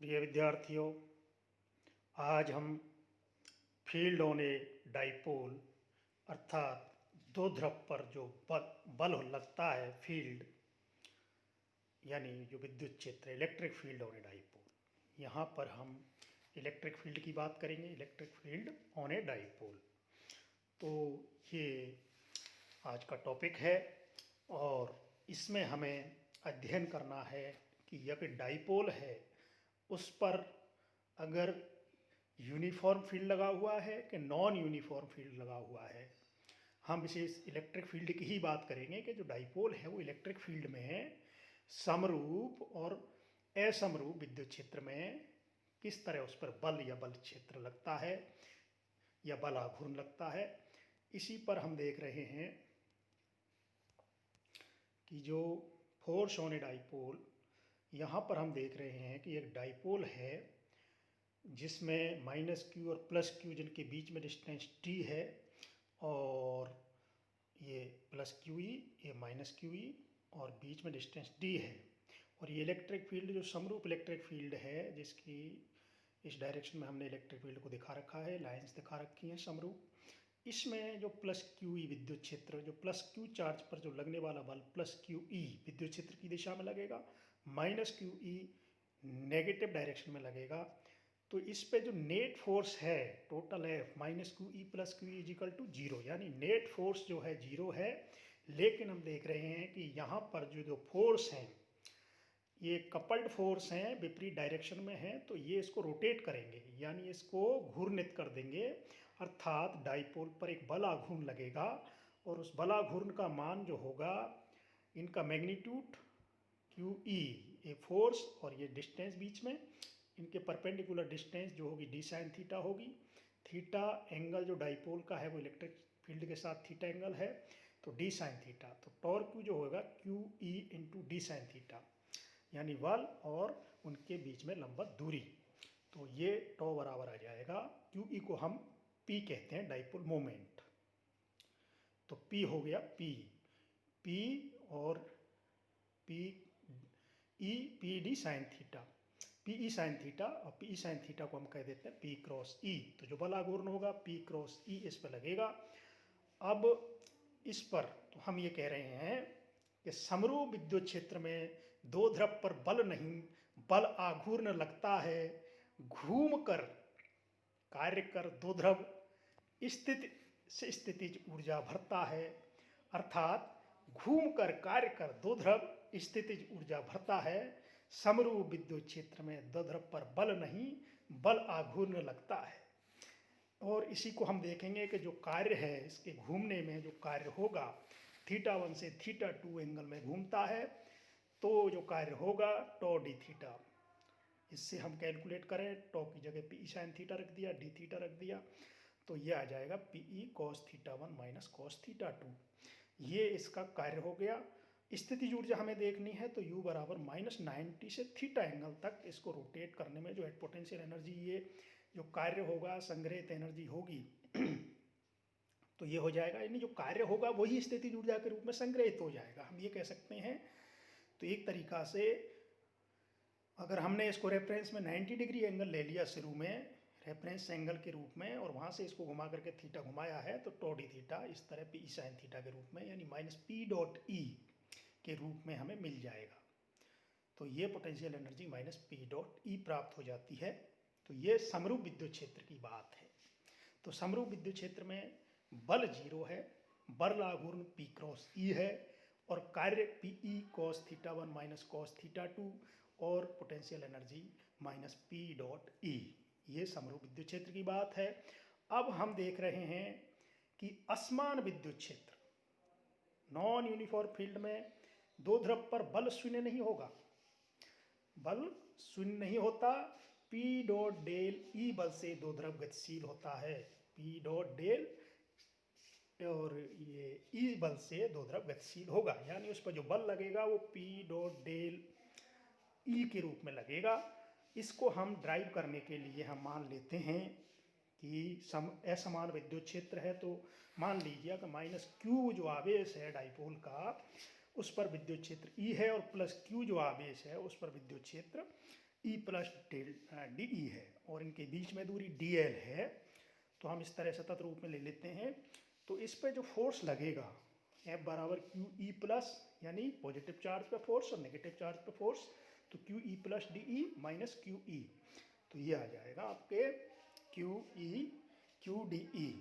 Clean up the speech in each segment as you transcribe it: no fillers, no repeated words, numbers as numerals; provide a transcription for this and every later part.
प्रिय विद्यार्थियों, आज हम फील्ड ऑन ए डाइपोल अर्थात दो ध्रुव पर जो बल लगता है फील्ड यानी जो विद्युत क्षेत्र electric field on a dipole, यहाँ पर हम इलेक्ट्रिक फील्ड की बात करेंगे। Electric field on a dipole, तो ये आज का टॉपिक है और इसमें हमें अध्ययन करना है कि यह डाइपोल है उस पर अगर यूनिफॉर्म फील्ड लगा हुआ है कि नॉन यूनिफॉर्म फील्ड लगा हुआ है। हम विशेष इलेक्ट्रिक फील्ड की ही बात करेंगे कि जो डाइपोल है वो इलेक्ट्रिक फील्ड में समरूप और असमरूप विद्युत क्षेत्र में किस तरह उस पर बल या बल क्षेत्र लगता है या बल आघूर्ण लगता है, इसी पर हम देख रहे हैं कि जो फोर्स ऑन ए डाइपोल, यहाँ पर हम देख रहे हैं कि एक डाइपोल है जिसमें माइनस क्यू और प्लस क्यू जिनके बीच में डिस्टेंस टी है और ये प्लस क्यू ई, ये माइनस क्यू ई और बीच में डिस्टेंस डी है। और ये इलेक्ट्रिक फील्ड जो समरूप इलेक्ट्रिक फील्ड है जिसकी इस डायरेक्शन में हमने इलेक्ट्रिक फील्ड को दिखा रखा है, लाइंस दिखा रखी हैं समरूप। इसमें जो प्लस क्यू ई विद्युत क्षेत्र, जो प्लस क्यू चार्ज पर जो लगने वाला बल प्लस क्यू ई विद्युत क्षेत्र की दिशा में लगेगा, minus Q E negative direction में लगेगा। तो इस पे जो नेट फोर्स है टोटल है minus Q E plus Q E equal to zero, यानी नेट फोर्स जो है जीरो है। लेकिन हम देख रहे हैं कि यहाँ पर जो फोर्स हैं ये कपल्ड फोर्स हैं, विपरीत डायरेक्शन में हैं, तो ये इसको रोटेट करेंगे यानी इसको घूर्णित कर देंगे। अर्थात डाइपोल पर एक बल आघूर्ण लगेगा और उस बल आघूर्ण का मान जो होगा, इनका मैग्नीट्यूड क्यू ई ये फोर्स और ये डिस्टेंस बीच में, इनके परपेंडिकुलर डिस्टेंस जो होगी डी साइन थीटा होगी। थीटा एंगल जो डाइपोल का है वो इलेक्ट्रिक फील्ड के साथ थीटा एंगल है, तो डी साइन थीटा। तो टॉर्क क्यू जो होगा Q E into D sine theta, यानी बल और उनके बीच में लंबवत दूरी। तो ये टॉ बराबर आ जाएगा, क्यू ई को हम पी कहते हैं, डाइपोल मोमेंट। तो पी हो गया पी, पी और P E P D sine theta, P E sine theta, और पी ई साइन थीटा को हम कह देते हैं पी क्रॉस ई। तो जो बल आघूर्ण होगा पी क्रॉस ई इस पर लगेगा। अब इस पर तो हम ये कह रहे हैं कि समरूप विद्युत क्षेत्र में दो ध्रुव पर बल नहीं, बल आघूर्ण लगता है, घूम कर कार्य कर दो ध्रुव स्थिति से स्थितिज ऊर्जा भरता है। अर्थात घूम कर कार्य कर दो ध्रुव स्थितिज ऊर्जा भरता है। समरूप विद्युत क्षेत्र में दो ध्रुव पर बल नहीं, बल आघूर्ण लगता है। और इसी को हम देखेंगे कि जो कार्य है इसके घूमने में जो कार्य होगा, थीटा 1 से थीटा 2 एंगल में घूमता है, तो जो कार्य होगा टॉ डी थीटा। इससे हम कैलकुलेट करें, टॉ की जगह पी साइन थीटा रख दिया, डी थीटा रख दिया, तो ये आ जाएगा P E cos theta 1 minus cos theta 2। ये इसका कार्य हो गया। स्थितिज ऊर्जा हमें देखनी है, तो u बराबर -90 से थीटा एंगल तक इसको रोटेट करने में जो पोटेंशियल एनर्जी, ये जो कार्य होगा संग्रहित एनर्जी होगी तो ये हो जाएगा, यानी जो कार्य होगा वही स्थितिज ऊर्जा के रूप में संग्रहित हो जाएगा, हम ये कह सकते हैं। तो एक तरीका से अगर हमने इसको रेफरेंस में 90 डिग्री एंगल ले लिया शुरू में रेफरेंस एंगल के रूप में, और वहाँ से इसको घुमा करके थीटा घुमाया है, तो टॉ डी थीटा इस तरह पी साइन थीटा के रूप में यानी माइनस पी डॉट ई के रूप में हमें मिल जाएगा। तो ये potential energy minus P dot E प्राप्त हो जाती है। तो ये समरूप विद्युत क्षेत्र की बात है। तो समरूप विद्युत क्षेत्र में बल जीरो है, बल आघूर्ण पी क्रॉस ई है और कार्य P E cos theta 1 minus cos theta 2 और potential energy minus P dot E. ये समरूप विद्युत क्षेत्र की बात है। अब हम देख रहे हैं कि असमान विद्युत क्षेत्र, नॉन यूनिफॉर्म फील्ड में दो ध्रुव पर बल शून्य नहीं होगा, बल शून्य नहीं होता। पी डॉट डेल ई बल से दो ध्रुव गतिशील होता है, पी डॉट डेल और ये ई बल से दो ध्रुव गतिशील होगा, यानी उस पर जो बल लगेगा वो पी डॉट डेल ई के रूप में लगेगा। इसको हम ड्राइव करने के लिए हम मान लेते हैं कि असमान विद्युत क्षेत्र है, तो मान लीजिए कि माइनस क्यू जो आवेश है डाइपोल का उस पर विद्युत क्षेत्र ई है और प्लस क्यू जो आवेश है उस पर विद्युत क्षेत्र E plus del D E है और इनके बीच में दूरी डी एल है। तो हम इस तरह सतत रूप में ले लेते हैं। तो इस पे जो फोर्स लगेगा F बराबर क्यू ई प्लस, यानी पॉजिटिव चार्ज पे फोर्स और नेगेटिव चार्ज पे फोर्स, तो Q E plus D E minus Q ई, तो ये आ जाएगा आपके क्यू डी ई,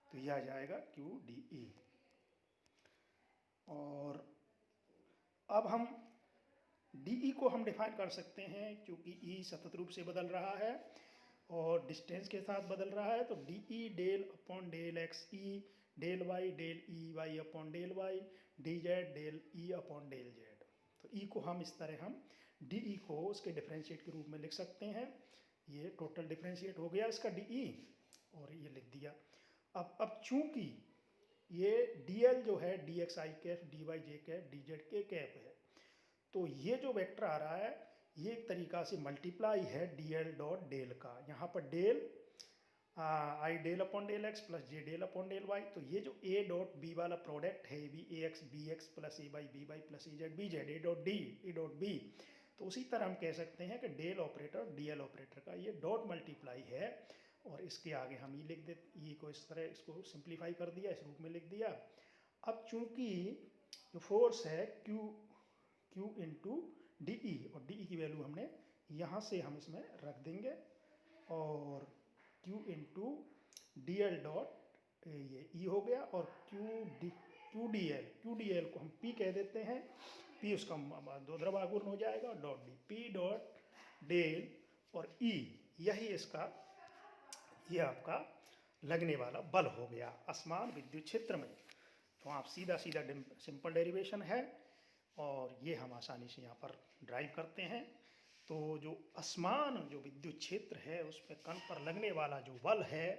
तो ये आ जाएगा क्यू डी ई। और अब हम डी को हम डिफाइन कर सकते हैं, क्योंकि ई सतत रूप से बदल रहा है और डिस्टेंस के साथ बदल रहा है। तो D E del upon del X E del Y del E Y upon del Y D Z del E upon del Z. तो ई को हम इस तरह हम डी ई को उसके डिफरेंशिएट के रूप में लिख सकते हैं। ये टोटल डिफरेंशिएट हो गया इसका डी ई और ये लिख दिया। अब चूंकि ये डी एल जो है डी एक्स आई कैफ डी वाई जे कैफ डी जेड के कैफ है, तो ये जो वेक्टर आ रहा है ये एक तरीका से मल्टीप्लाई है डी एल डॉट डेल का। यहाँ पर del I del upon del X plus J del upon del Y, तो ये जो ए डॉट बी वाला प्रोडक्ट है B X plus A Y plus A Z B Z A dot B, तो उसी तरह हम कह सकते हैं कि del operator D L operator का ये डॉट मल्टीप्लाई है। और इसके आगे हम ये लिख देते, ये को इस तरह इसको सिंप्लीफाई कर दिया, इस रूप में लिख दिया। अब चूंकि जो फोर्स है क्यू इंटू डी ई, और डी ई की वैल्यू हमने यहाँ से हम इसमें रख देंगे, और Q into D L dot ये ई हो गया, और क्यू डी एल को हम पी कह देते हैं, पी उसका दो द्रवाघूर्ण हो जाएगा, और dot D P dot del और ई, यही इसका ये आपका लगने वाला बल हो गया असमान विद्युत क्षेत्र में। तो आप सीधा सिंपल डेरिवेशन है और ये हम आसानी से यहाँ पर ड्राइव करते हैं। तो जो असमान जो विद्युत क्षेत्र है उस पर कण पर लगने वाला जो बल है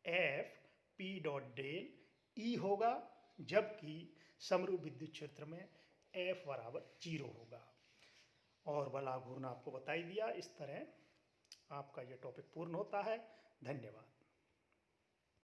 F P dot del E होगा, जबकि समरूप विद्युत क्षेत्र में एफ बराबर 0 होगा। और बल आघूर्ण आपको बता ही दिया। इस तरह आपका ये टॉपिक पूर्ण होता है। धन्यवाद।